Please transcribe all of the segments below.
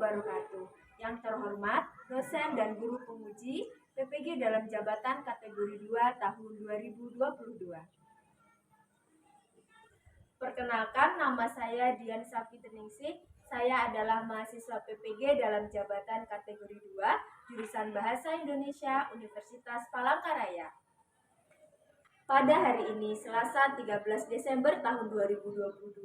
wabarakatuh. Yang terhormat, dosen dan guru penguji PPG dalam jabatan kategori 2 tahun 2022. Perkenalkan, nama saya Dian Safitri. Saya adalah mahasiswa PPG dalam jabatan kategori 2, jurusan Bahasa Indonesia, Universitas Palangkaraya. Pada hari ini, Selasa 13 Desember tahun 2022,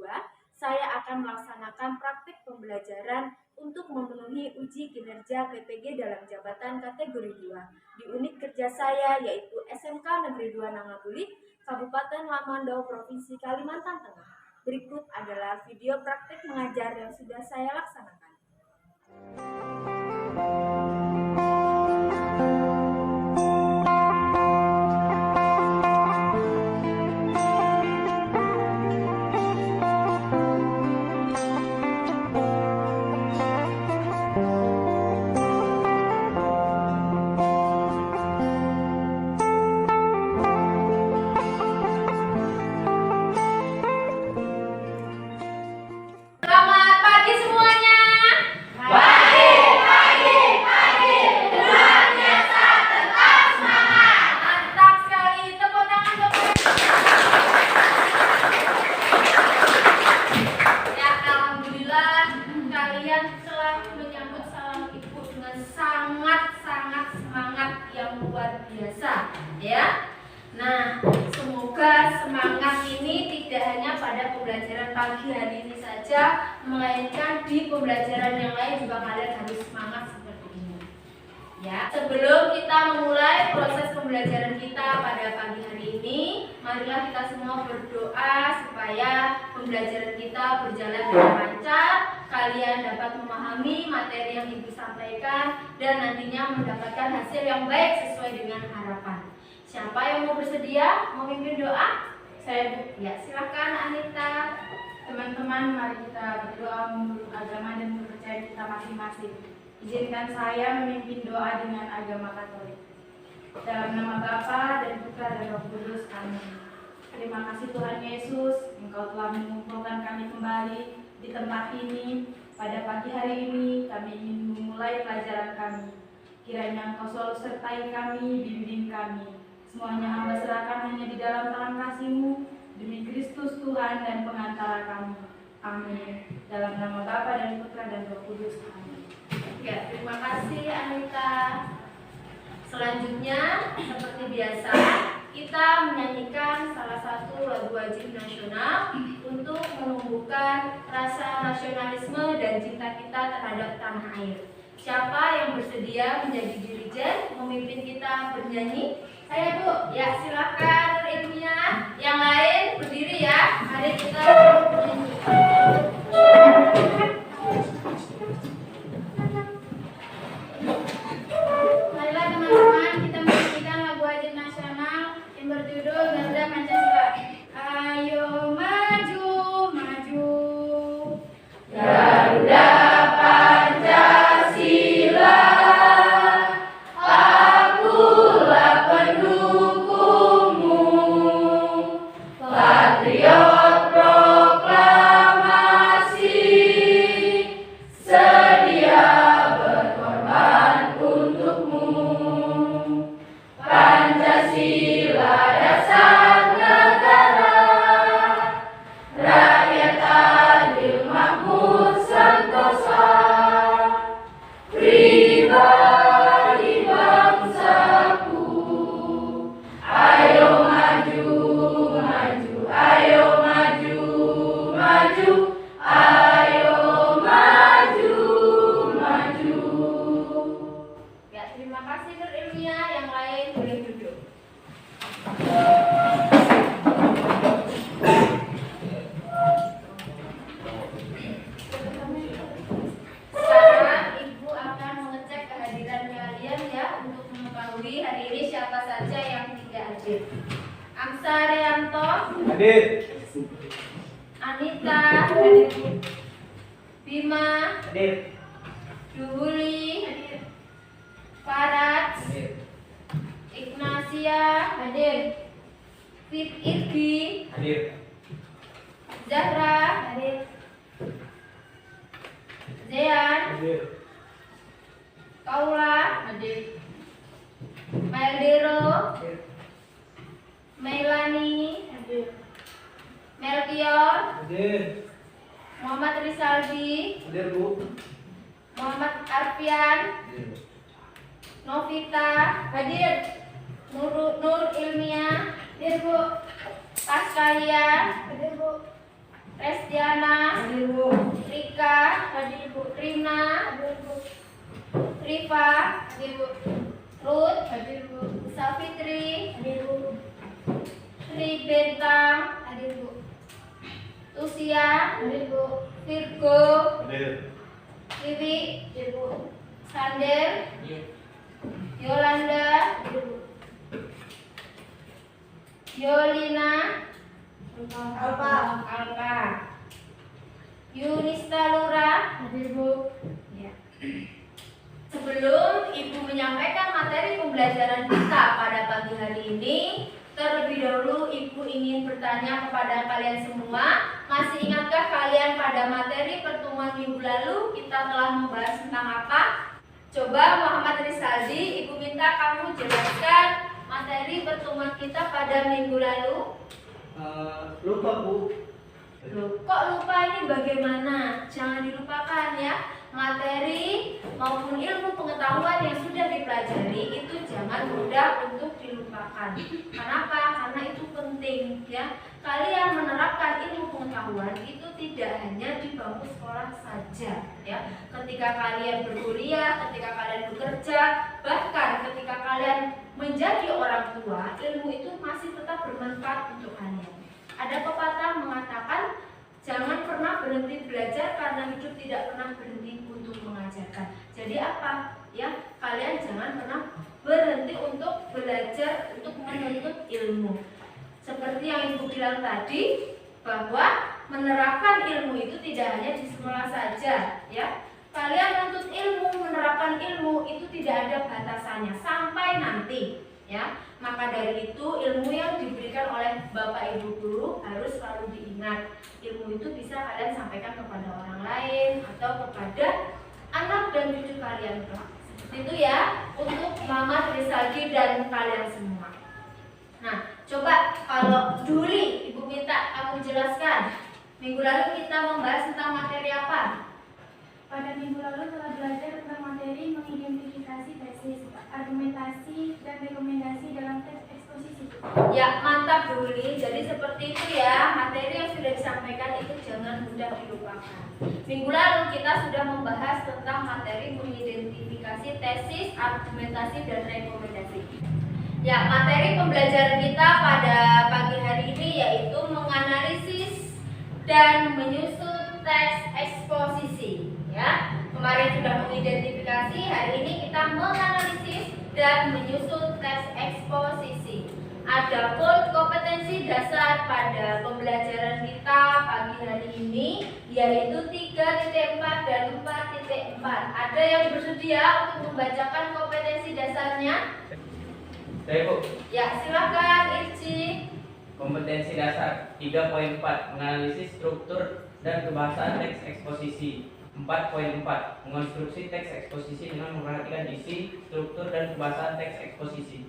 saya akan melaksanakan praktik pembelajaran untuk memenuhi uji kinerja PPG dalam jabatan kategori 2 di unit kerja saya, yaitu SMK Negeri 2 Nangabulik, Kabupaten Lamandau, Provinsi Kalimantan Tengah. Berikut adalah video praktik mengajar yang sudah saya laksanakan. Sangat semangat yang luar biasa, ya. Nah, semoga semangat ini tidak hanya pada pembelajaran pagi hari ini saja, melainkan di pembelajaran yang lain juga kalian harus semangat seperti ini. Ya, sebelum kita memulai proses pembelajaran kita pada pagi hari ini, marilah kita semua berdoa supaya pembelajaran kita berjalan dengan lancar, kalian dapat memahami materi yang Ibu sampaikan dan nantinya mendapatkan hasil yang baik sesuai dengan harapan. Siapa yang mau bersedia memimpin doa? Saya, Bu. Ya, silakan Anita. Teman-teman, mari kita berdoa menurut agama dan kepercayaan kita masing-masing. Izinkan saya memimpin doa dengan agama Katolik. Dalam nama Bapa dan Putra dan Roh Kudus. Amin. Terima kasih Tuhan Yesus, Engkau telah mengumpulkan kami kembali di tempat ini. Pada pagi hari ini kami ingin memulai pelajaran kami. Kiranya Engkau selalu sertai kami, bimbing kami. Semuanya hamba serahkan hanya di dalam tangan kasih-Mu, demi Kristus Tuhan dan pengantara kami. Amin. Dalam nama Bapa dan Putra dan Roh Kudus. Amin. Ya, terima kasih Anita. Selanjutnya, seperti biasa, kita menyanyikan salah satu lagu wajib nasional untuk menumbuhkan rasa nasionalisme dan cinta kita terhadap tanah air. Siapa yang bersedia menjadi dirijen, memimpin kita bernyanyi? Saya, Bu. Ya, silakan Ilmiah. Yang lain berdiri ya. Mari kita bernyanyi. Marilah teman-teman, kita menyanyikan lagu wajib nasional yang berjudul Garuda Pancasila. Ayo maju, maju, Garuda Pancasila. Akulah pendukungmu, patriot proklamasi, sedia berkorban untukmu. Pancasila dasar negara, rakyat adil makmur sentosa, pribadi bangsaku. Ayo maju, maju, ayo maju, maju, ayo maju, maju. Ya, terima kasih Nur Ilmiah. Yang lain boleh duduk. Sekarang Ibu akan mengecek kehadiran kalian ya, untuk mengetahui hari ini siapa saja yang tidak hadir. Amsa Rianto, Hadir. Anita, hadir. Bima, Hadir. Juhuli, Farad, Hadir. Ignasia, hadir. Fit Irgi, Hadir. Zahra, hadir. Zean, Hadir. Kaula, Hadir. Meldero, Hadir. Melani, Hadir. Melkior, Hadir. Muhammad Rizaldi, Hadir, Bu. Muhammad Arfian, Hadir. Novita, hadir. Nur Ilmiah, hadir Bu. Taskaya, hadir Bu. Restiana, Hadir, Bu. Rika, Hadir, Bu. Rina, Hadir, Bu. Rifa, hadir Bu. Ruth, Hadir, Bu. Safitri, Hadir, Bu. Sri Bentang, hadir Bu. Tusia, Hadir, Bu. Virgo, Hadir. Vivi, Hadir, Bu. Sander, Hadir. Yolanda, Hadir, Bu. Yolina, Alfa. Alka, Yunista Lura. Hadir, Bu. Ya. Sebelum Ibu menyampaikan materi pembelajaran kita pada pagi hari ini, terlebih dahulu Ibu ingin bertanya kepada kalian semua, masih ingatkah kalian pada materi pertemuan minggu lalu kita telah membahas tentang apa? Coba Muhammad Rizaldi, Ibu minta kamu jelaskan materi pertemuan kita pada minggu lalu. Lupa, Bu. Loh, kok lupa ini bagaimana? Jangan dilupakan ya. Materi maupun ilmu pengetahuan yang sudah dipelajari itu jangan mudah untuk dilupakan. Kenapa? Karena itu penting ya. Kalian menerapkan ilmu pengetahuan itu tidak hanya di bangku sekolah saja ya. Ketika kalian berkuliah, ketika kalian bekerja, bahkan ketika kalian menjadi orang tua, ilmu itu masih tetap bermanfaat untuk kalian. Ada pepatah mengatakan jangan pernah berhenti belajar karena hidup tidak pernah berhenti untuk mengajarkan. Jadi apa? Ya, kalian jangan pernah berhenti untuk belajar, untuk menuntut ilmu. Seperti yang Ibu bilang tadi, bahwa menerapkan ilmu itu tidak hanya di sekolah saja, ya. Kalian menuntut ilmu, menerapkan ilmu itu tidak ada batasannya sampai nanti, ya. Maka dari itu ilmu yang diberikan oleh Bapak Ibu guru harus selalu diingat. Ilmu itu bisa kalian sampaikan kepada orang lain atau kepada anak dan cucu kalian kelak. Seperti itu ya untuk Mama Rizaldi dan kalian semua. Nah, coba kalau Duli Ibu minta kamu jelaskan. Minggu lalu kita membahas tentang materi apa? Pada minggu lalu telah belajar tentang materi mengidentifikasi tesis, argumentasi, dan rekomendasi dalam teks eksposisi. Ya, mantap Duli. Jadi seperti itu ya, materi yang sudah disampaikan itu jangan mudah dilupakan. Minggu lalu kita sudah membahas tentang materi mengidentifikasi tesis, argumentasi, dan rekomendasi. Ya, materi pembelajaran kita pada pagi hari ini yaitu menganalisis dan menyusun teks eksposisi. Ya, kemarin sudah mengidentifikasi, hari ini kita menganalisis dan menyusun teks eksposisi. Adapun kompetensi dasar pada pembelajaran kita pagi hari ini yaitu 3.4 dan 4.4. Ada yang bersedia untuk membacakan kompetensi dasarnya? Saya, Bu. Ya, silakan Irci. Kompetensi dasar 3.4 menganalisis struktur dan kebahasaan teks eksposisi. 4.4 mengonstruksi teks eksposisi dengan memperhatikan isi, struktur, dan kebahasaan teks eksposisi.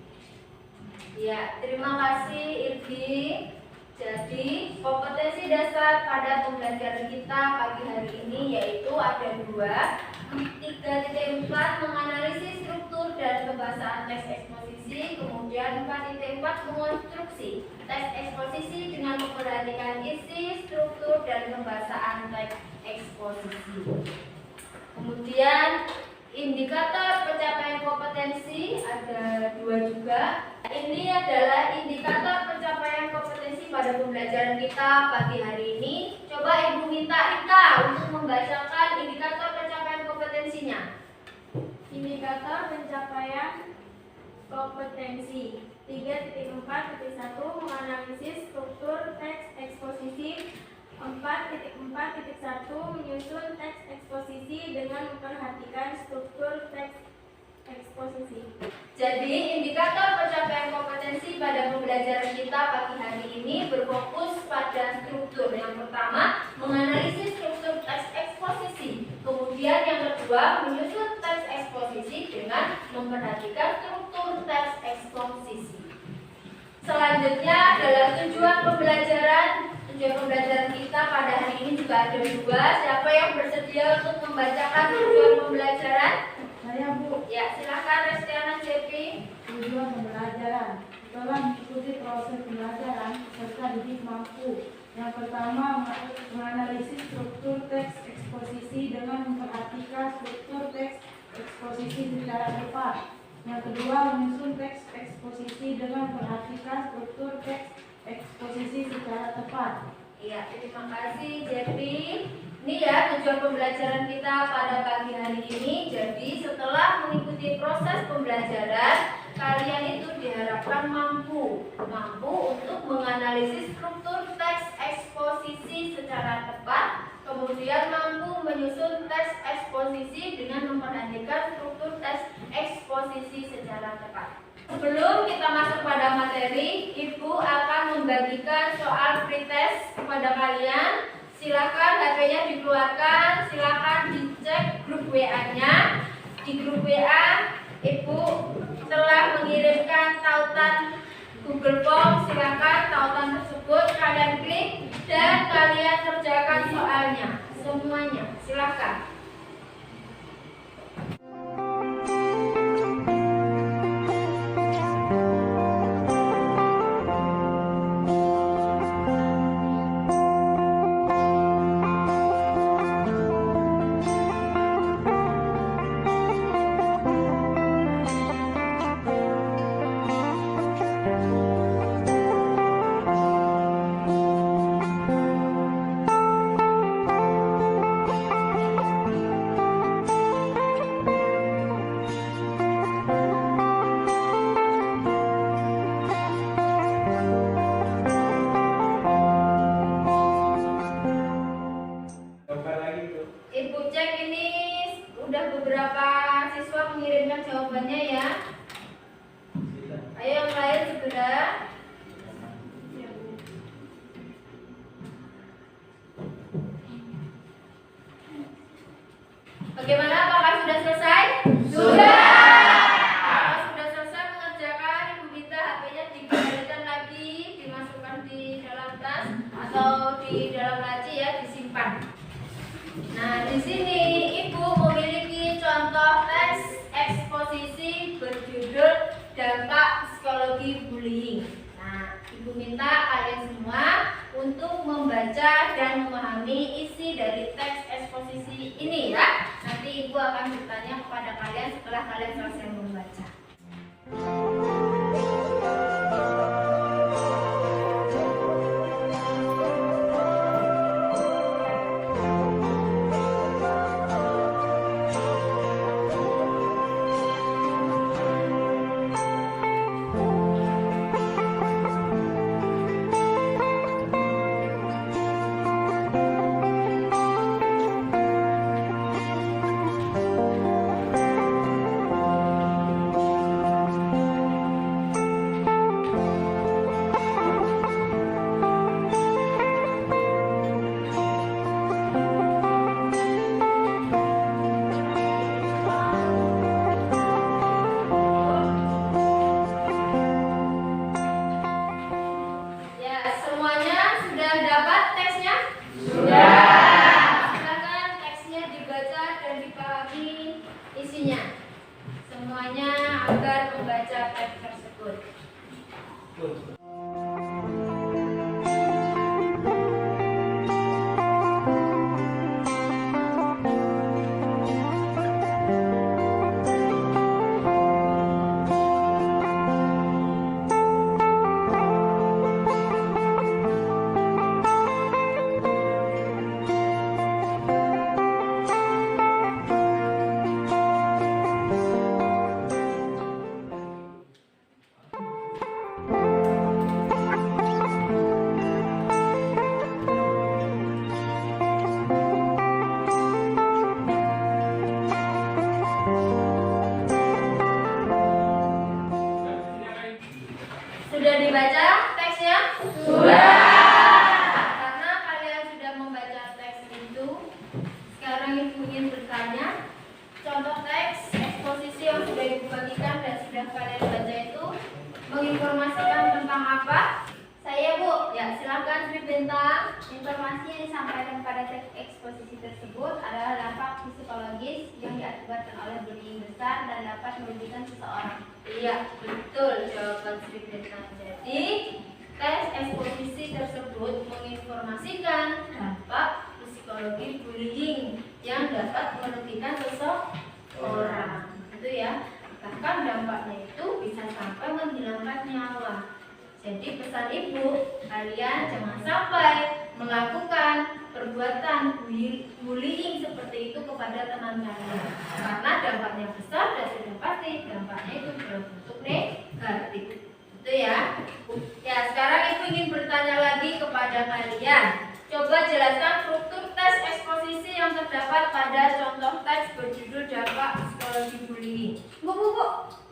Ya, terima kasih Irgi. Jadi kompetensi dasar pada pembelajaran kita pagi hari ini yaitu ada 2. 3.4 menganalisis struktur dan kebahasaan teks eksposisi, kemudian 4.4 mengonstruksi teks eksposisi dengan memperhatikan isi, struktur, dan kebahasaan teks eksposisi. Kemudian indikator pencapaian kompetensi ada 2 juga. Ini adalah indikator pencapaian kompetensi pada pembelajaran kita pagi hari ini. Coba Ibu minta Rika untuk membacakan indikator pencapaian kompetensinya. Indikator pencapaian kompetensi 3.4.1 menganalisis struktur teks eksposisi. 4.4.1 menyusun teks eksposisi dengan memperhatikan struktur teks eksposisi. Jadi indikator pencapaian kompetensi pada pembelajaran kita pagi hari ini berfokus pada struktur. Yang pertama menganalisis struktur teks eksposisi. Kemudian yang kedua kedua, menyusun teks eksposisi dengan memperhatikan struktur teks eksposisi. Selanjutnya adalah tujuan pembelajaran. Tujuan pembelajaran kita pada hari ini juga ada dua. Siapa yang bersedia untuk membacakan tujuan pembelajaran? Saya, Bu. Ya, silakan Restiana Cepi. Tujuan pembelajaran. Setelah mengikuti proses pembelajaran, peserta didik mampu. Yang pertama, menganalisis struktur teks eksposisi dengan memperhatikan struktur teks eksposisi secara tepat. Yang kedua, menyusun teks eksposisi dengan memperhatikan struktur teks eksposisi secara tepat. Iya, terima kasih Jepi. Ini ya tujuan pembelajaran kita pada pagi hari ini. Jadi setelah mengikuti proses pembelajaran, kalian itu diharapkan mampu untuk menganalisis struktur teks eksposisi secara tepat, kemudian mampu menyusun teks eksposisi dengan memperhatikan struktur teks eksposisi secara tepat. Sebelum kita masuk pada materi, Ibu akan membagikan soal pretest kepada kalian. Silakan HP-nya dikeluarkan, silakan dicek grup WA-nya. Di grup WA, Ibu telah mengirimkan tautan Google Form. Silakan tautan tersebut kalian klik dan kalian kerjakan soalnya semuanya. Silakan. Ibu cek ini udah beberapa siswa mengirimkan jawabannya ya. Ayo yang lain segera. Bagaimana? Apakah sudah selesai? Sudah. Kalau sudah selesai mengerjakan, Ibu minta HP-nya dikembalikan lagi, dimasukkan di dalam tas atau di dalam laci ya, disimpan. Nah, di sini Ibu memiliki contoh teks eksposisi berjudul dampak psikologi bullying. Nah, Ibu minta kalian semua untuk membaca dan memahami isi dari teks eksposisi ini ya. Nanti Ibu akan bertanya kepada kalian setelah kalian selesai membaca. Sudah dibaca teksnya? Sudah. Karena kalian sudah membaca teks itu, sekarang Ibu ingin bertanya, disampaikan pada teks eksposisi tersebut adalah dampak psikologis yang diakibatkan oleh bullying besar dan dapat merugikan seseorang. Iya, betul jawaban Sri Krishna. Jadi, teks eksposisi tersebut menginformasikan dampak psikologi bullying yang dapat merugikan seseorang. Itu ya. Bahkan dampaknya itu bisa sampai menghilangkan nyawa. Jadi pesan ibu, kalian jangan sampai melakukan perbuatan bullying seperti itu kepada teman kalian, karena dampaknya besar dan sudah pasti dampaknya itu berbentuk negatif. Itu ya. Ya, sekarang ibu ingin bertanya lagi kepada kalian. Coba jelaskan struktur tes eksposisi yang terdapat pada contoh teks berjudul dampak psikologi bullying. Bu.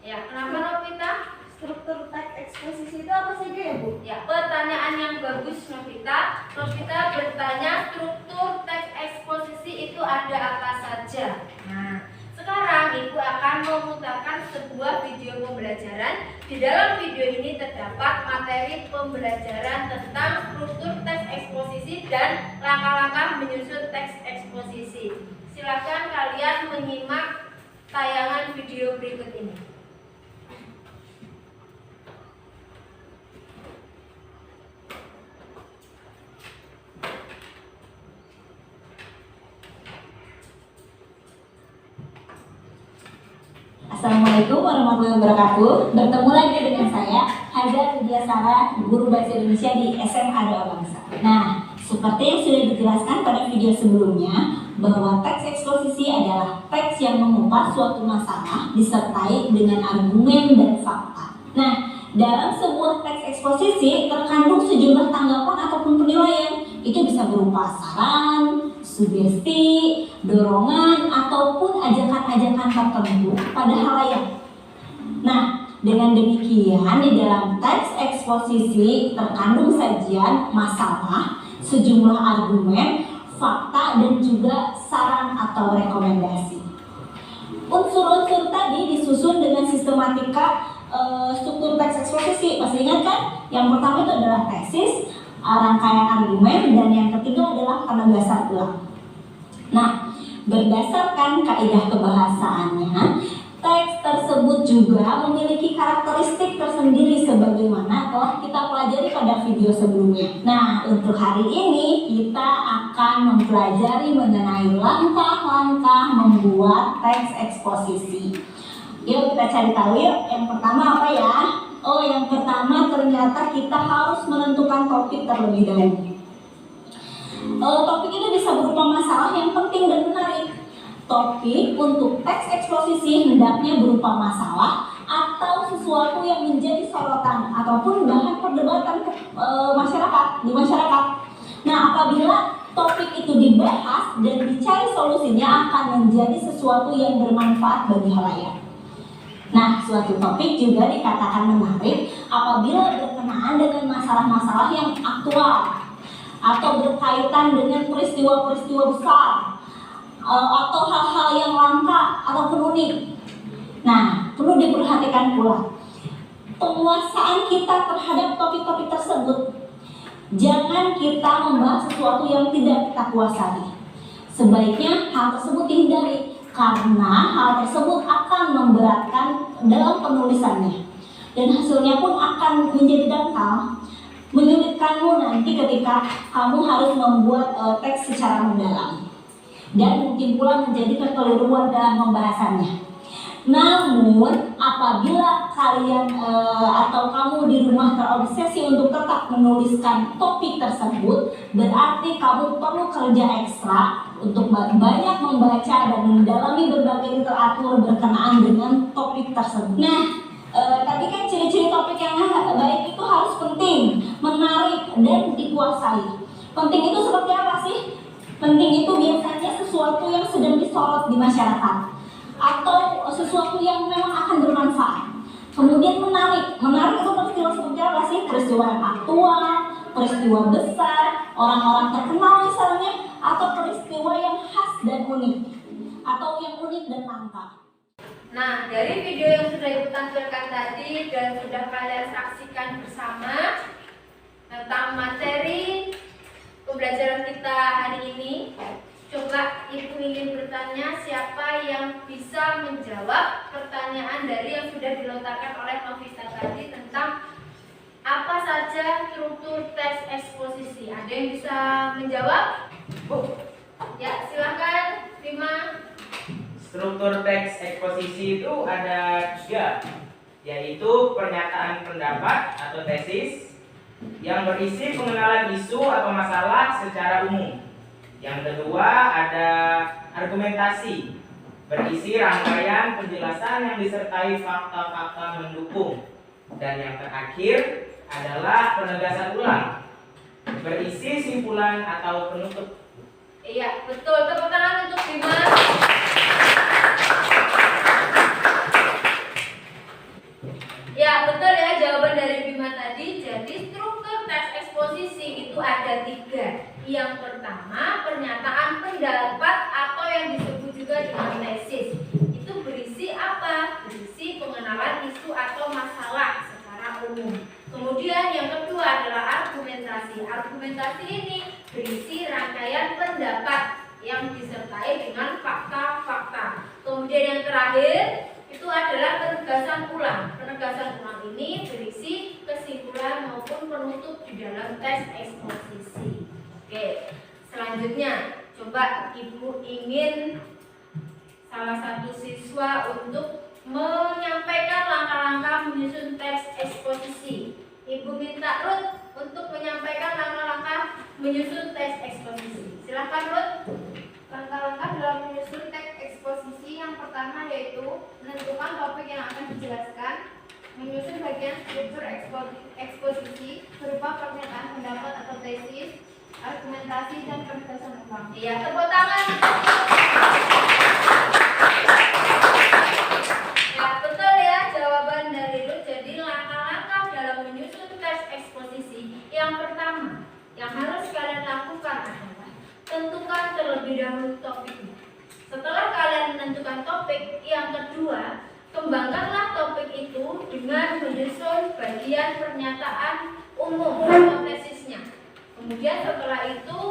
Ya, kenapa Novita? Struktur teks eksposisi itu apa saja ya, Bu? Ya, pertanyaan yang bagus Novita. Novita bertanya struktur teks eksposisi itu ada apa saja. Nah, sekarang ibu akan memutarkan sebuah video pembelajaran. Di dalam video ini terdapat materi pembelajaran tentang struktur teks eksposisi dan langkah-langkah menyusun teks eksposisi. Silakan kalian menyimak tayangan video berikut ini. Assalamualaikum warahmatullahi wabarakatuh. Bertemu lagi dengan saya, Hajar Widya Sara, guru bahasa Indonesia di SMA Doa Bangsa. Nah, seperti yang sudah dijelaskan pada video sebelumnya, bahwa teks eksposisi adalah teks yang mengupas suatu masalah disertai dengan argumen dan fakta. Nah, dalam sebuah teks eksposisi terkandung sejumlah tanggapan ataupun penilaian. Itu bisa berupa saran, sugesti, dorongan, ataupun ajakan-ajakan tertentu pada halayak. Nah, dengan demikian di dalam teks eksposisi terkandung sajian masalah, sejumlah argumen, fakta, dan juga saran atau rekomendasi. Unsur-unsur tadi disusun dengan sistematika struktur teks eksposisi. Masih ingat kan? Yang pertama itu adalah tesis, rangkaian argumen, dan yang ketiga adalah penegasan ulang. Nah, berdasarkan kaidah kebahasaannya, teks tersebut juga memiliki karakteristik tersendiri sebagaimana telah kita pelajari pada video sebelumnya. Nah, untuk hari ini kita akan mempelajari mengenai langkah-langkah membuat teks eksposisi. Yuk kita cari tahu yuk. Yang pertama apa ya? Oh, yang pertama ternyata kita harus menentukan topik terlebih dahulu. Topik itu bisa berupa masalah yang penting dan menarik. Topik untuk teks eksposisi hendaknya berupa masalah atau sesuatu yang menjadi sorotan ataupun bahan perdebatan di masyarakat. Nah, apabila topik itu dibahas dan dicari solusinya akan menjadi sesuatu yang bermanfaat bagi halayak. Nah, suatu topik juga dikatakan menarik apabila berkenaan dengan masalah-masalah yang aktual atau berkaitan dengan peristiwa-peristiwa besar atau hal-hal yang langka ataupun unik. Nah, perlu diperhatikan pula penguasaan kita terhadap topik-topik tersebut. Jangan kita membahas sesuatu yang tidak kita kuasai. Sebaiknya hal tersebut dihindari karena hal tersebut akan memberatkan dalam penulisannya dan hasilnya pun akan menjadi dangkal, menyulitkanmu nanti ketika kamu harus membuat teks secara mendalam dan mungkin pula menjadi kekeliruan dalam pembahasannya. Namun apabila kalian atau kamu di rumah terobsesi untuk tetap menuliskan topik tersebut, berarti kamu perlu kerja ekstra untuk banyak membaca dan mendalami berbagai literatur berkenaan dengan topik tersebut. Nah, tadi kan ciri-ciri topik yang baik itu harus penting, menarik, dan dikuasai. Penting itu seperti apa sih? Penting itu biasanya sesuatu yang sedang disorot di masyarakat atau sesuatu yang memang akan bermanfaat. Kemudian menarik itu peristiwa seperti apa sih? Peristiwa yang aktual, peristiwa besar, orang-orang terkenal misalnya, atau peristiwa yang khas dan unik, atau yang unik dan langka. Nah, dari video yang sudah ibu tampilkan tadi dan sudah kalian saksikan bersama tentang materi pembelajaran kita hari ini. Coba Ibu ingin bertanya siapa yang bisa menjawab pertanyaan dari yang sudah dilontarkan oleh Novita tadi tentang apa saja struktur teks eksposisi. Ada yang bisa menjawab? Ya, silakan Bima. Struktur teks eksposisi itu ada 3, yaitu pernyataan pendapat atau tesis yang berisi pengenalan isu atau masalah secara umum. Yang kedua ada argumentasi, berisi rangkaian penjelasan yang disertai fakta-fakta mendukung. Dan yang terakhir adalah penegasan ulang, berisi simpulan atau penutup. Iya, betul. Tepuk tangan untuk Bima. Ya, betul ya jawaban dari Bima tadi. Jadi struktur teks eksposisi itu ada 3. Yang pertama, pernyataan pendapat atau yang disebut juga dengan tesis. Itu berisi apa? Berisi pengenalan isu atau masalah secara umum. Kemudian yang kedua adalah argumentasi. Argumentasi ini berisi rangkaian pendapat yang disertai dengan fakta-fakta. Kemudian yang terakhir itu adalah penegasan ulang. Penegasan ulang ini berisi kesimpulan maupun penutup di dalam teks eksposisi. Oke, selanjutnya coba Ibu ingin salah satu siswa untuk menyampaikan langkah-langkah menyusun teks eksposisi. Ibu minta Ruth untuk menyampaikan langkah-langkah menyusun teks eksposisi. Silakan Ruth. Langkah-langkah dalam menyusun teks eksposisi yang pertama yaitu menentukan topik yang akan dijelaskan, menyusun bagian struktur eksposisi berupa pernyataan pendapat atau tesis, argumentasi, dan penegasan ulang. Iya, tepuk tangan. Ya, betul ya jawaban dari Ruth. Jadi langkah-langkah dalam menyusun teks eksposisi yang pertama yang harus kalian lakukan adalah tentukan terlebih dahulu topiknya. Setelah kalian menentukan topik, yang kedua, kembangkanlah topik itu dengan menyusun bagian pernyataan umum atau tesisnya. Kemudian setelah itu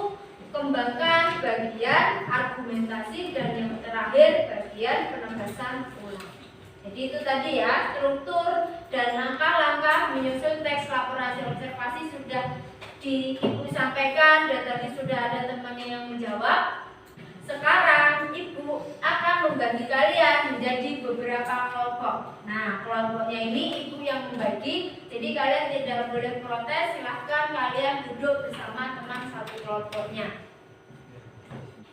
kembangkan bagian argumentasi dan yang terakhir bagian penegasan ulang. Jadi itu tadi ya struktur dan langkah-langkah menyusun teks laporan observasi sudah Ibu sampaikan dan tadi sudah ada temannya yang menjawab. Sekarang Ibu akan membagi kalian menjadi beberapa kelompok. Nah, kelompoknya ini Ibu yang membagi. Jadi kalian tidak boleh protes. Silahkan kalian duduk bersama teman satu kelompoknya.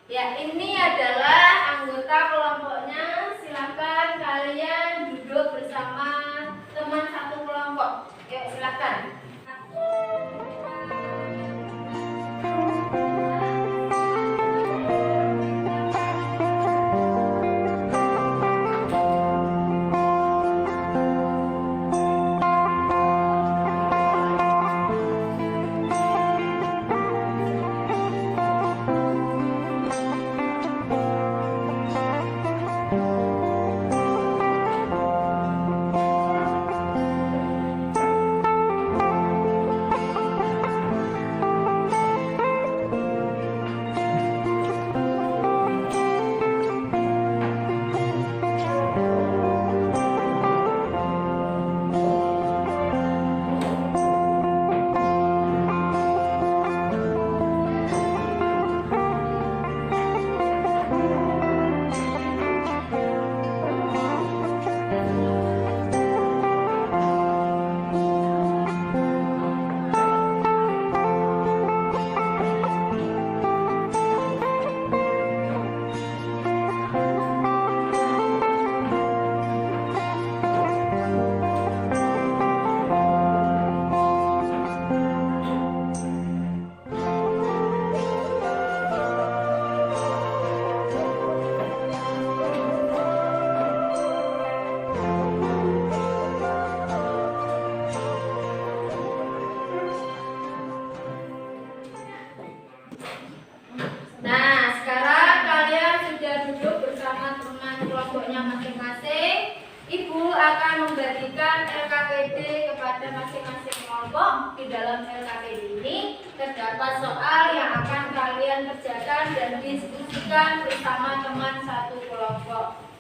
Ya, ini adalah anggota kelompoknya. Silahkan kalian duduk bersama teman satu kelompok. Yuk, silahkan. akan membagikan LKPD kepada masing-masing kelompok. kelompok. Di dalam LKPD ini terdapat soal yang akan kalian kerjakan dan diskusikan bersama teman satu kelompok.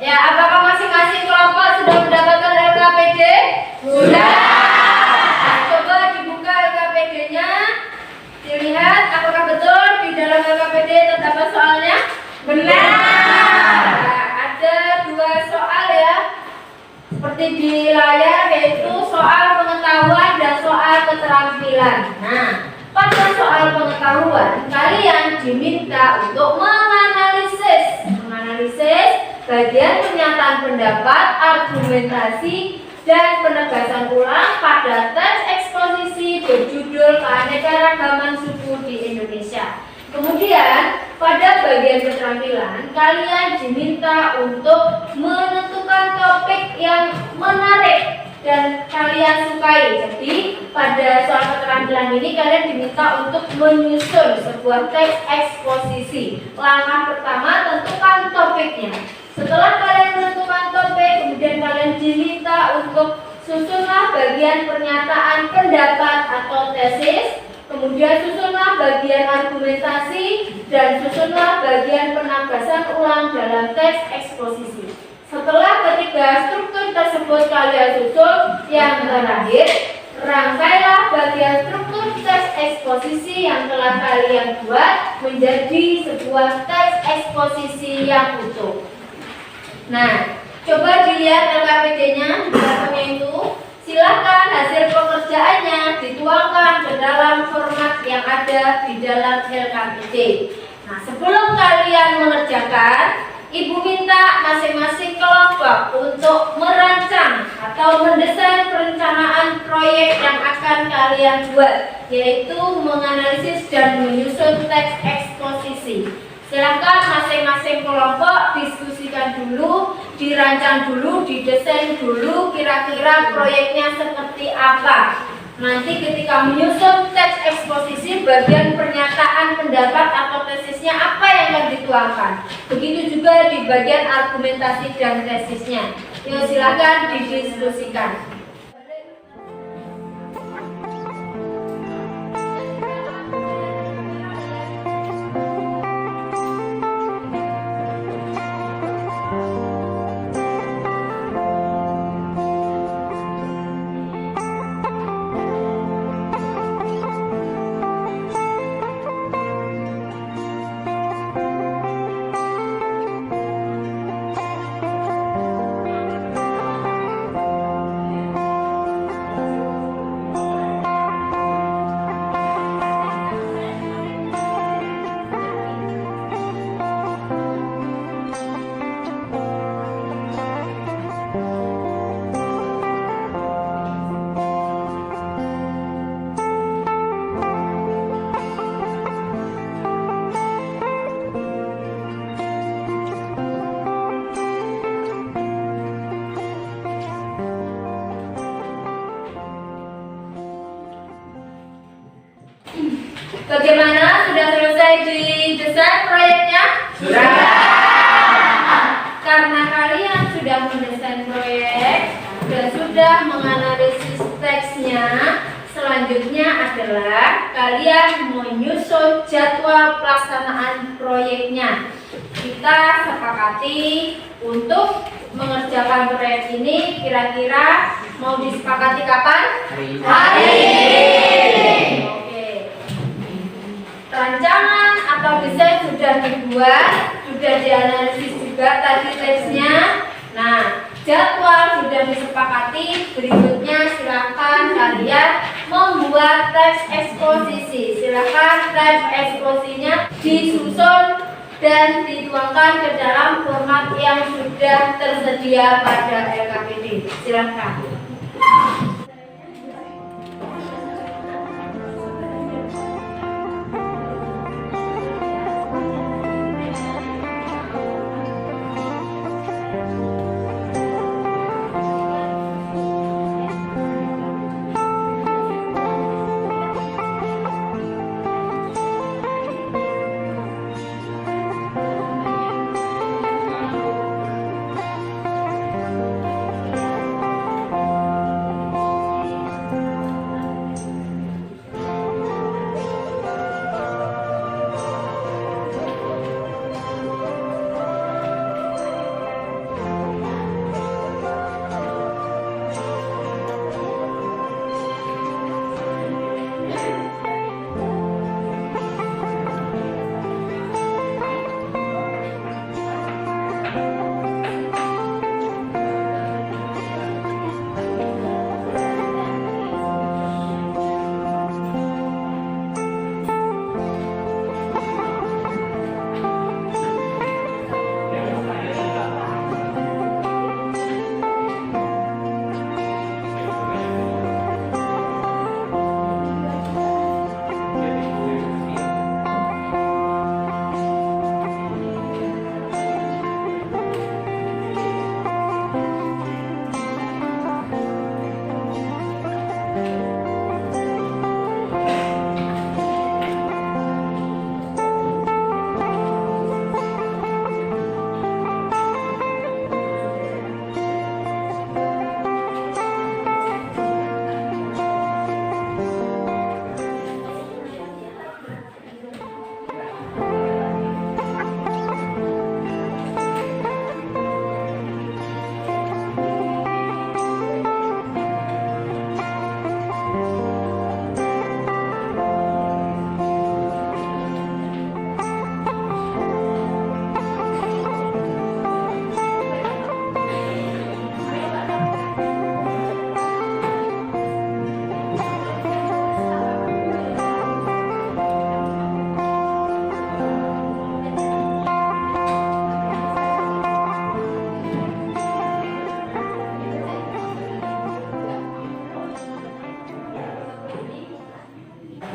Ya, apakah masing-masing kelompok sudah mendapatkan LKPD? Sudah. Nah, coba dibuka LKPD-nya. Dilihat apakah betul di dalam LKPD terdapat soalnya? Benar. Nah, ada 2 soal ya. Seperti di layar, yaitu soal pengetahuan dan soal keterampilan. Nah, pada soal pengetahuan, kalian diminta untuk menganalisis bagian pernyataan pendapat, argumentasi, dan penegasan ulang pada teks eksposisi berjudul Keanekaragaman Suku di Indonesia. Kemudian, pada bagian keterampilan, kalian diminta untuk menentukan topik yang menarik dan kalian sukai. Jadi, pada soal keterampilan ini kalian diminta untuk menyusun sebuah teks eksposisi. Langkah pertama, tentukan topiknya. Setelah kalian menentukan topik, kemudian kalian diminta untuk susunlah bagian pernyataan pendapat atau tesis, kemudian susunlah bagian argumentasi, dan susunlah bagian penegasan ulang dalam teks eksposisi. Setelah ketiga struktur tersebut kalian susun, yang terakhir, rangkailah bagian struktur teks eksposisi yang telah kalian buat menjadi sebuah teks eksposisi yang utuh. Nah, coba dilihat LKPD-nya di belakangnya itu. Silahkan hasil pekerjaannya dituangkan ke dalam format yang ada di dalam LKPD. Nah, sebelum kalian mengerjakan, Ibu minta masing-masing kelompok untuk merancang atau mendesain perencanaan proyek yang akan kalian buat, yaitu menganalisis dan menyusun teks eksposisi. Silakan masing-masing kelompok diskusikan dulu, dirancang dulu, didesain dulu kira-kira proyeknya seperti apa. Nanti ketika menyusun teks eksposisi, bagian pernyataan pendapat atau tesisnya apa yang akan dituangkan. Begitu juga di bagian argumentasi dan tesisnya. Yuk silakan didiskusikan. Bagaimana? Sudah selesai didesain proyeknya? Sudah. Karena kalian sudah mendesain proyek dan sudah menganalisis teksnya, selanjutnya adalah kalian menyusun jadwal pelaksanaan proyeknya. Kita sepakati untuk mengerjakan proyek ini kira-kira mau disepakati kapan? Hari ini. Oke. Rancangan atau desain sudah dibuat, sudah dianalisis juga tadi teksnya. Nah, jadwal sudah disepakati. Berikutnya silakan eksposisi. Silakan teks eksposisinya disusun dan dituangkan ke dalam format yang sudah tersedia pada LKPD. Silakan.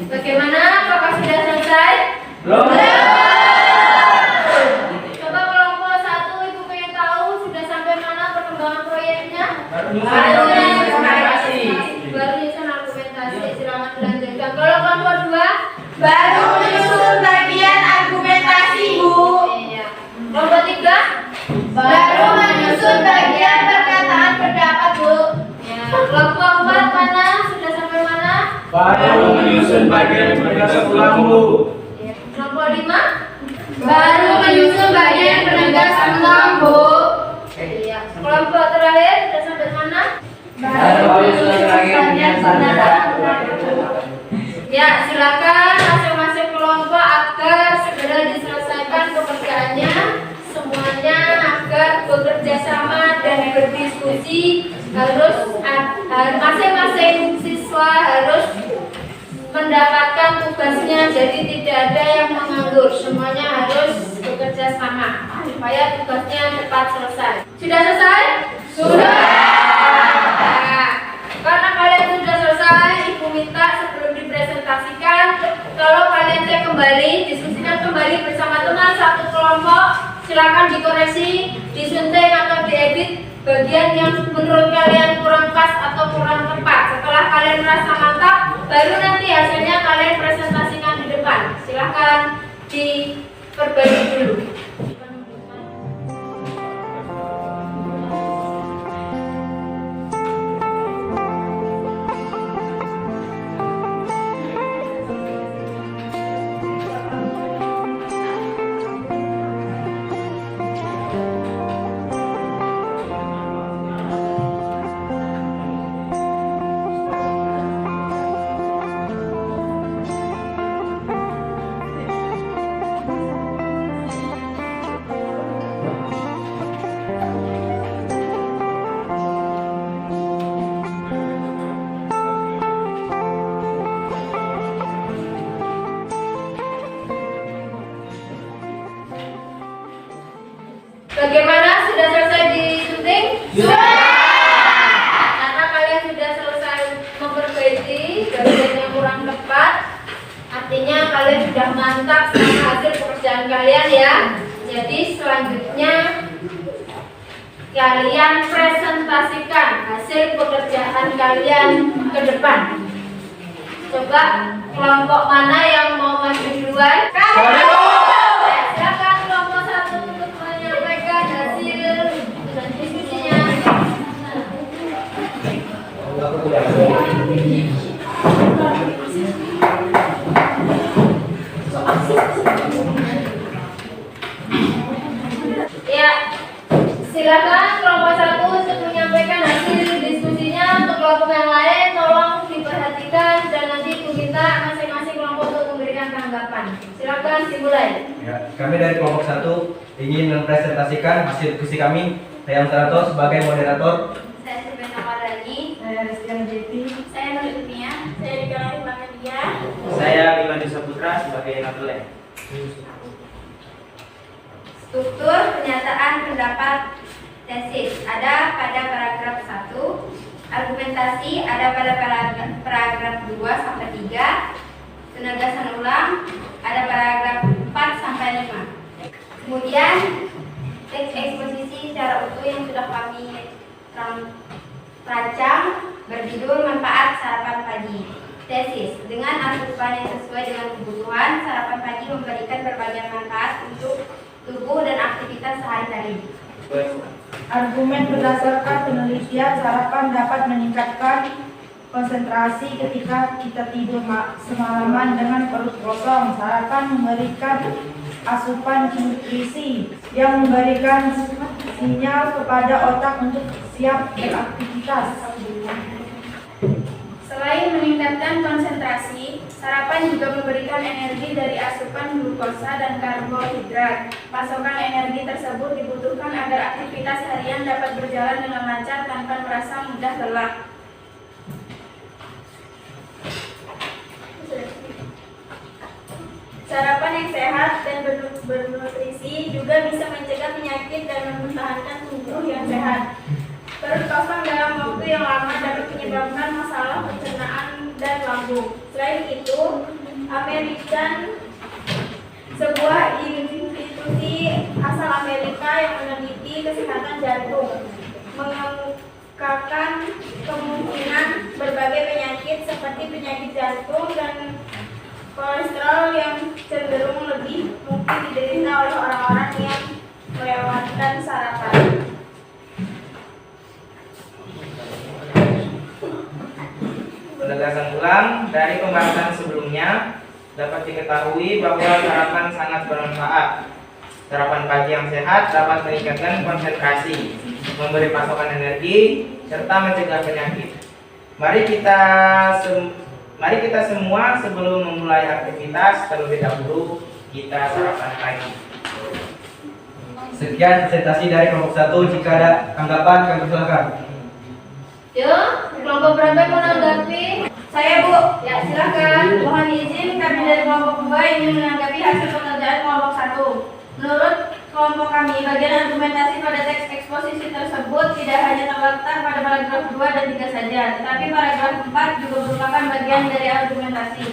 Bagaimana? Apakah sudah selesai? Belum. Coba kelompok 1 Ibu pengen tahu sudah sampai mana perkembangan proyeknya? Baru nyusun argumentasi. Baru nyusun argumentasi. Silakan dilanjutkan. Kalau kelompok 2 Baru menyusun bagian argumentasi, Bu. Iya. Kelompok 3 Baru menyusun bagian perkataan pendapat, Bu. Ya. Kelompok 4 mana? Sudah sampai mana? Baru menyusun bagian penegasan ulang, Bu. Ya. Kelompok 5 Baru menyusun bagian penegasan ulang, Bu. Iya. Kelompok terakhir sudah sampai mana? Baru menyusun bagian penegasan ulang. Ya, silakan masing-masing kelompok agar segera diselesaikan pekerjaannya semuanya agar bekerja sama dan berdiskusi. Harus masing-masing siswa harus mendapatkan tugasnya, jadi tidak ada yang menganggur, semuanya harus bekerja sama supaya tugasnya cepat selesai. Sudah selesai? Sudah. Nah, karena kalian sudah selesai, Ibu minta sebelum dipresentasikan, kalau kalian cek kembali, diskusikan kembali bersama teman satu kelompok, silakan dikoreksi, disunting atau diedit bagian yang menurut kalian kurang pas atau kurang tepat. Setelah kalian merasa mantap, baru nanti hasilnya kalian presentasikan di depan. Silakan diperbaiki dulu. mantap sama hasil pekerjaan kalian ya. Jadi selanjutnya kalian presentasikan hasil pekerjaan kalian ke depan. Coba kelompok mana yang mau maju duluan? Silakan kelompok 1 untuk menyampaikan hasil diskusinya. Ya, silakan kelompok 1 untuk menyampaikan hasil diskusinya. Untuk kelompok yang lain tolong diperhatikan dan nanti ibu minta masing-masing kelompok untuk memberikan tanggapan. Silakan dimulai. Ya, kami dari kelompok 1 ingin mempresentasikan hasil diskusi kami. Saya Amsarato sebagai moderator. Saya Sibena Wadani. Saya Rizky Jeti. Saya Nur Dunia. Saya Dikalani Dia. Saya Bima Saputra sebagai notulek. Struktur pernyataan pendapat tesis ada pada paragraf 1, argumentasi ada pada paragraf 2 sampai 3, penegasan ulang ada paragraf 4 sampai 5. Kemudian teks eksposisi secara utuh yang sudah kami rancang berjudul manfaat sarapan pagi. Tesis dengan asupan yang sesuai dengan kebutuhan, sarapan pagi memberikan berbagai manfaat untuk tubuh dan aktivitas sehari-hari. Argumen berdasarkan penelitian, sarapan dapat meningkatkan konsentrasi ketika kita tidur semalaman dengan perut kosong. Sarapan memberikan asupan nutrisi yang memberikan sinyal kepada otak untuk siap beraktivitas. Selain meningkatkan konsentrasi, sarapan juga memberikan energi dari asupan glukosa dan karbohidrat. Pasokan energi tersebut dibutuhkan agar aktivitas harian dapat berjalan dengan lancar tanpa merasa mudah lelah. Sarapan yang sehat dan bernutrisi juga bisa mencegah penyakit dan mempertahankan tubuh yang sehat. Perut kosong dalam waktu yang lama dapat menyebabkan masalah pencernaan dan lambung. Selain itu, American, sebuah institusi asal Amerika yang meneliti kesehatan jantung, mengemukakan kemungkinan berbagai penyakit seperti penyakit jantung dan kolesterol yang cenderung lebih mungkin diderita oleh orang-orang yang melewatkan sarapan. Penegasan ulang dari pembahasan sebelumnya dapat diketahui bahwa sarapan sangat bermanfaat. Sarapan pagi yang sehat dapat meningkatkan konsentrasi, memberi pasokan energi, serta mencegah penyakit. Mari kita semua sebelum memulai aktivitas terlebih dahulu kita sarapan pagi. Sekian presentasi dari kelompok 1. Jika ada tanggapan, kami silakan. Yo, kelompok berapa yang menanggapi? Saya Bu. Ya silakan. Mohon izin kami dari kelompok 2 ingin menanggapi hasil pekerjaan kelompok 1. Menurut kelompok kami, bagian argumentasi pada teks eksposisi tersebut tidak hanya terletak pada paragraf 2 dan 3 saja, tetapi paragraf 4 juga merupakan bagian dari argumentasi.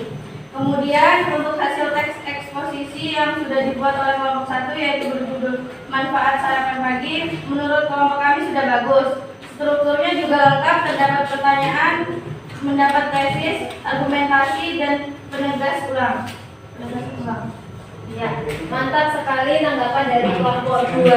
Kemudian untuk hasil teks eksposisi yang sudah dibuat oleh kelompok 1 yaitu berjudul manfaat sarapan pagi, menurut kelompok kami sudah bagus. Strukturnya juga lengkap, terdapat pertanyaan, mendapat tesis, argumentasi, dan penegas ulang. Ya, mantap sekali tanggapan dari kelompok 2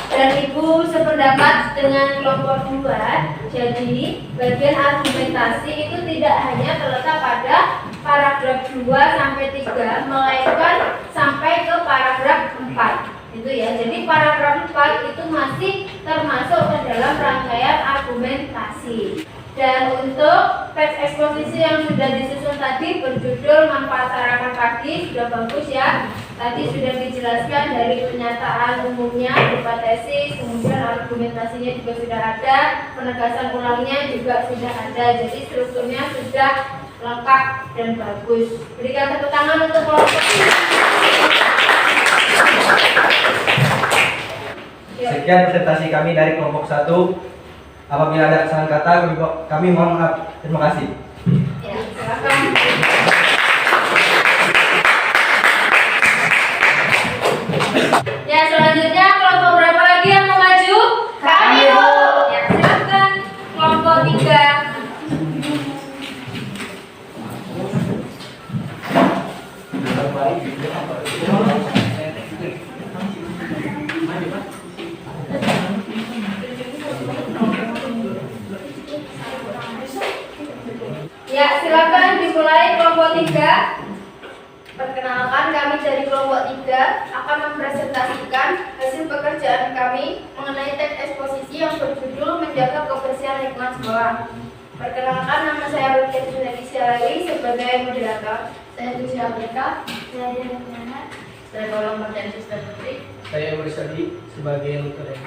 dan Ibu sependapat dengan kelompok 2. Jadi, bagian argumentasi itu tidak hanya terletak pada paragraf 2 sampai 3, melainkan sampai ke paragraf 4. Itu ya. Jadi paragraf 4 itu masih termasuk ke dalam rangkaian argumentasi. Dan untuk teks eksposisi yang sudah disusun tadi berjudul manfaat sarapan pagi sudah bagus ya. Tadi sudah dijelaskan dari pernyataan umumnya berupa tesis, kemudian argumentasinya juga sudah ada, penegasan ulangnya juga sudah ada. Jadi strukturnya sudah lengkap dan bagus. Berikan tepuk tangan untuk kelompok. Sekian presentasi kami dari kelompok 1. Apabila ada kesalahan kata, kami mohon maaf. Terima kasih. Ya, silakan. Ya, selanjutnya kelompok berapa lagi yang mau maju? Kami, Bu. Ya, silakan kelompok 3. Ya, silakan dimulai kelompok 3. Perkenalkan, kami dari kelompok 3 akan mempresentasikan hasil pekerjaan kami mengenai teks eksposisi yang berjudul Menjaga Kebersihan Lingkungan Sekolah. Perkenalkan, nama saya Rukia Indonesia Lali sebagai moderator. Saya Tusi Afrika. Saya Diana Piana. Saya Tolong Martian Sister Putri. Saya Murisadi sebagai nutulen.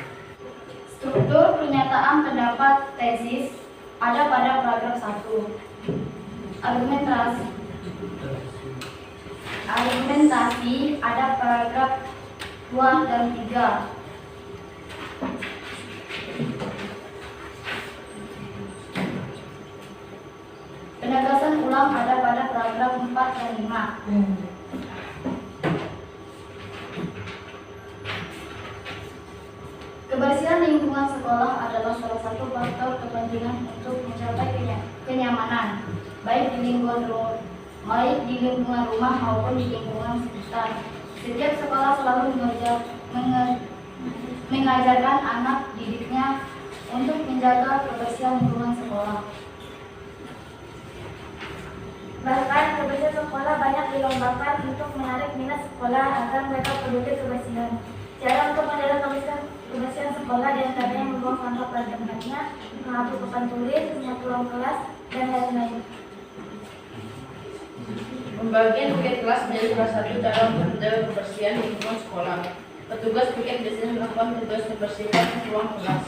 Struktur pernyataan pendapat tesis ada pada paragraf 1. Argumentasi ada paragraf 2 dan 3. Penegasan ulang ada pada paragraf 4 dan 5. Kebersihan lingkungan sekolah adalah salah satu faktor kepentingan untuk mencapai kenyamanan, baik di lingkungan rumah maupun di lingkungan sekitar. Setiap sekolah selalu mengajarkan anak didiknya untuk menjaga kebersihan lingkungan sekolah. Bahkan kebersihan sekolah banyak dilombakan untuk menarik minat sekolah agar mereka peduli kebersihan. Cara untuk menjaga kebersihan sekolah diantaranya membuang sampah pada tempatnya, menghapus papan tulis, menyapu ruang kelas, dan lain-lain. Pembagian piket kelas menjadi salah satu cara untuk menjaga kebersihan lingkungan sekolah. Petugas piket biasanya melakukan tugas membersihkan ruang kelas.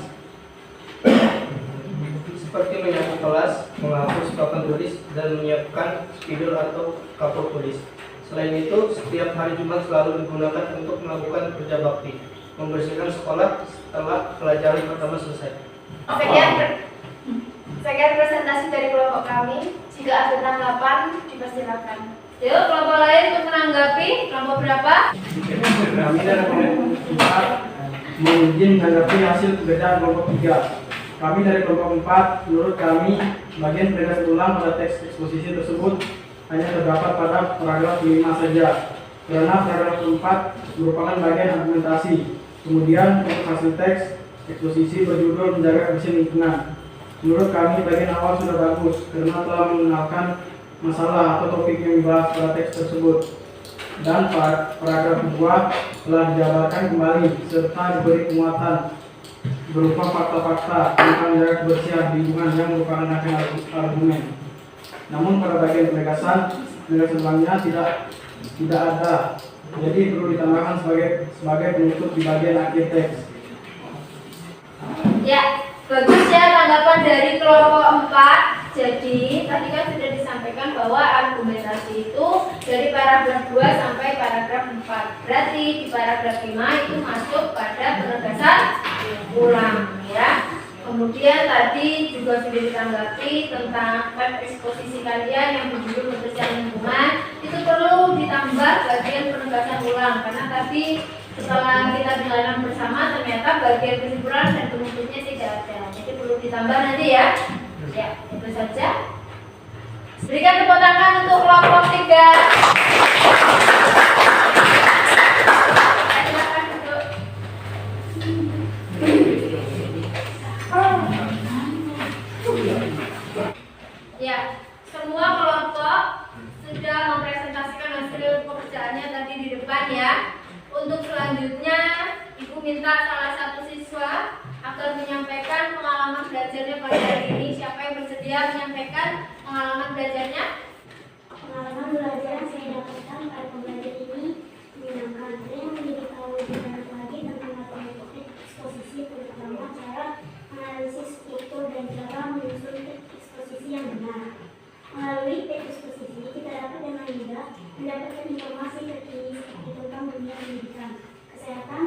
Seperti menyapu kelas, menghapus papan tulis, dan menyiapkan spidol atau kapur tulis. Selain itu, setiap hari Jumat selalu digunakan untuk melakukan kerja bakti, membersihkan sekolah setelah pelajaran pertama selesai. Sekian presentasi dari kelompok kami. Jika ada tanggapan, dipersilakan. Yuk, kelompok lain untuk menanggapi. Kelompok berapa? Kami dari kelompok 4 mengizin menanggapi hasil perbedaan kelompok 3. Kami dari kelompok 4, menurut kami, bagian penegasan ulang pada teks eksposisi tersebut hanya terdapat pada paragraf 5 saja, karena paragraf 4 merupakan bagian argumentasi. Kemudian untuk hasil teks eksposisi berjudul Menjaga Kebersihan Lingkungan. Menurut kami bagian awal sudah bagus karena telah mengenalkan masalah atau topik yang dibahas pada teks tersebut. Dan paragraf 2 telah dijabarkan kembali serta diberi penguatan berupa fakta-fakta tentang menjaga kebersihan lingkungan yang merupakan argumen. Namun pada bagian penegasan ulangnya tidak ada, jadi perlu ditambahkan sebagai penutup di bagian akhir teks. Ya, bagus ya tanggapan dari kelompok 4. Jadi tadi kan sudah disampaikan bahwa argumentasi itu dari paragraf 2 sampai paragraf 4. Berarti di paragraf 5 itu masuk pada penegasan ulang ya. Kemudian tadi juga sudah ditanggapi tentang teks eksposisi kalian yang berjudul kebersihan lingkungan, itu perlu ditambah bagian penegasan ulang karena tadi setelah kita dengarkan bersama ternyata bagian kesimpulan dan penutupnya tidak ada, jadi perlu ditambah nanti ya. Ya, itu saja. Berikan tepuk tangan untuk kelompok 3. Silakan duduk. Ya, semua kelompok sudah mempresentasikan hasil pekerjaannya tadi di depan ya. Untuk selanjutnya, Ibu minta salah satu siswa agar menyampaikan pengalaman belajarnya pada hari ini. Siapa yang bersedia menyampaikan pengalaman belajarnya? Pengalaman belajar yang saya dapatkan pada pembelajaran ini menyenangkan. Saya menjadi tahu lebih banyak lagi tentang materi eksposisi, terutama cara menganalisis struktur dan cara menyusun eksposisi yang benar. Melalui teks eksposisi, kita dapat dengan mudah mendapatkan informasi terkini seperti tentang dunia pendidikan, kesehatan,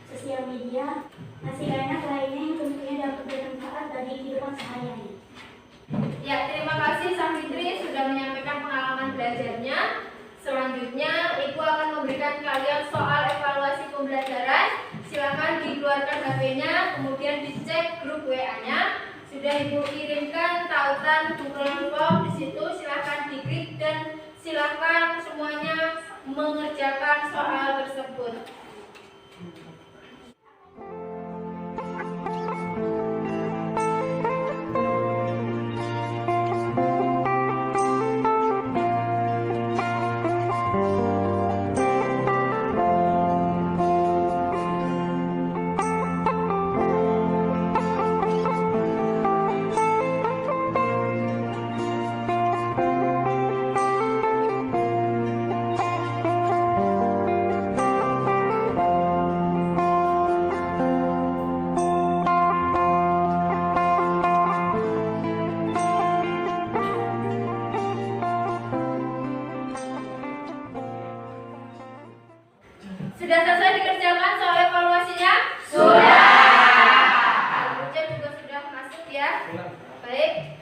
sosial media, masih banyak lainnya yang tentunya dapat bermanfaat bagi kehidupan sehari-hari. Ya, terima kasih Sang Fitri sudah menyampaikan pengalaman belajarnya. Selanjutnya, Ibu akan memberikan kalian soal evaluasi pembelajaran Silakan dikeluarkan HP-nya, kemudian dicek grup WA-nya. Sudah Ibu kirimkan tautan Google Form di situ. Silakan diklik dan silakan semuanya mengerjakan soal tersebut. Sudah selesai dikerjakan soal evaluasinya? Sudah. Ujian juga sudah masuk ya. Baik.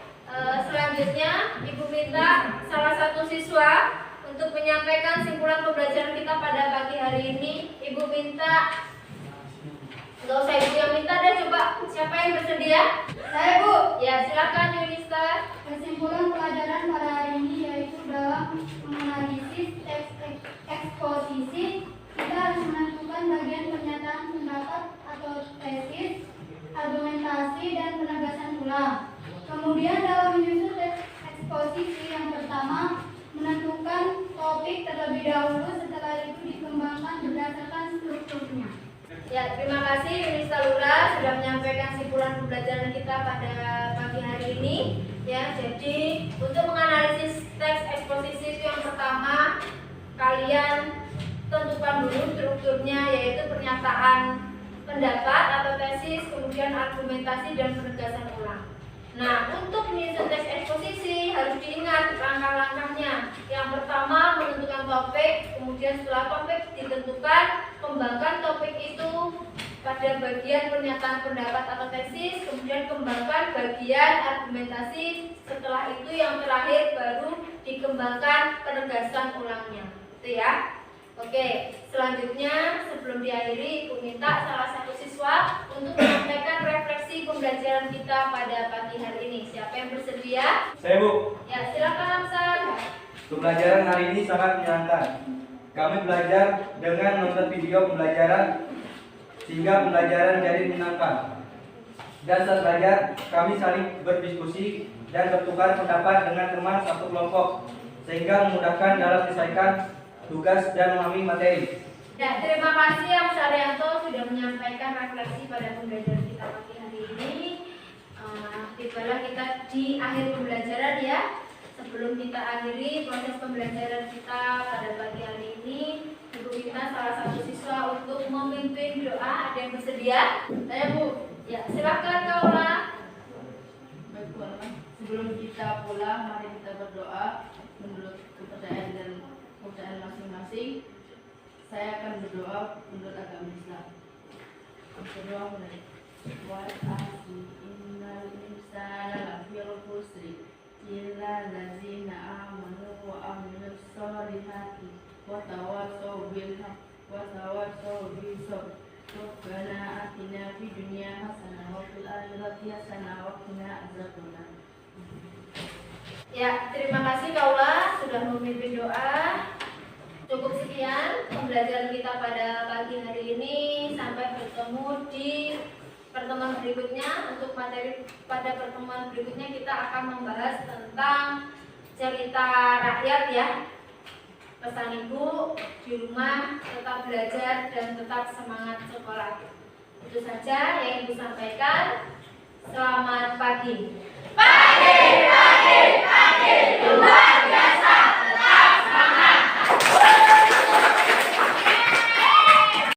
Selanjutnya Ibu minta salah satu siswa untuk menyampaikan simpulan pembelajaran kita pada pagi hari ini. Ibu minta, nggak usah Ibu yang minta deh, coba siapa yang bersedia? Saya Bu. Ya silakan Yunista. Kesimpulan pelajaran pada hari ini yaitu dalam menganalisis teks eksposisi kita harus menentukan bagian pernyataan pendapat atau tesis, argumentasi, dan penegasan ulang. Kemudian dalam menyusun teks eksposisi yang pertama, menentukan topik terlebih dahulu, setelah itu dikembangkan berdasarkan strukturnya. Ya, terima kasih Yunista Lura sudah menyampaikan simpulan pembelajaran kita pada pagi hari ini. Ya, jadi untuk menganalisis teks eksposisi itu yang pertama, kalian tentukan dulu strukturnya, yaitu pernyataan pendapat atau tesis, kemudian argumentasi dan penegasan ulang. Nah, untuk menyusun teks eksposisi harus diingat langkah-langkahnya. Yang pertama, menentukan topik, kemudian setelah topik ditentukan, kembangkan topik itu pada bagian pernyataan pendapat atau tesis, kemudian kembangkan bagian argumentasi, setelah itu yang terakhir baru dikembangkan penegasan ulangnya. Itu ya. Oke, selanjutnya sebelum diakhiri, Ibu minta salah satu siswa untuk menyampaikan refleksi pembelajaran kita pada pagi hari ini. Siapa yang bersedia? Saya Bu. Ya, silakan Hamzah. Pembelajaran hari ini sangat menyenangkan. Kami belajar dengan menonton video pembelajaran sehingga pembelajaran jadi menyenangkan. Dan saat belajar, kami saling berdiskusi dan bertukar pendapat dengan teman satu kelompok sehingga memudahkan dalam menyelesaikan tugas dan memahami materi. Ya, terima kasih Hamzah Arianto sudah menyampaikan refleksi pada pembelajaran kita pagi hari ini. Tibalah kita di akhir pembelajaran ya. Sebelum kita akhiri proses pembelajaran kita pada pagi hari ini, Ibu minta salah satu siswa untuk memimpin doa. Ada yang bersedia? Saya Bu. Ya, silakan Kaula. Baik Bu Alma, sebelum kita pulang, mari kita berdoa menurut kepercayaan dan kepercayaan masing-masing. Saya akan berdoa menurut agama Islam. Berdoa mulai. Wa innal insana lafi khusri illa allazina amanu wa amilus solihati wa tawassaw bil haqq wa tawassaw bis sabr. Rabbana atina fid dunya hasanah wa fil akhirati hasanah wa qina adzabannar. Ya, terima kasih Kaula sudah memimpin doa. Cukup sekian pembelajaran kita pada pagi hari ini. Sampai bertemu di pertemuan berikutnya. Untuk materi pada pertemuan berikutnya kita akan membahas tentang cerita rakyat ya. Pesan Ibu di rumah tetap belajar dan tetap semangat sekolah. Itu saja yang Ibu sampaikan. Selamat pagi.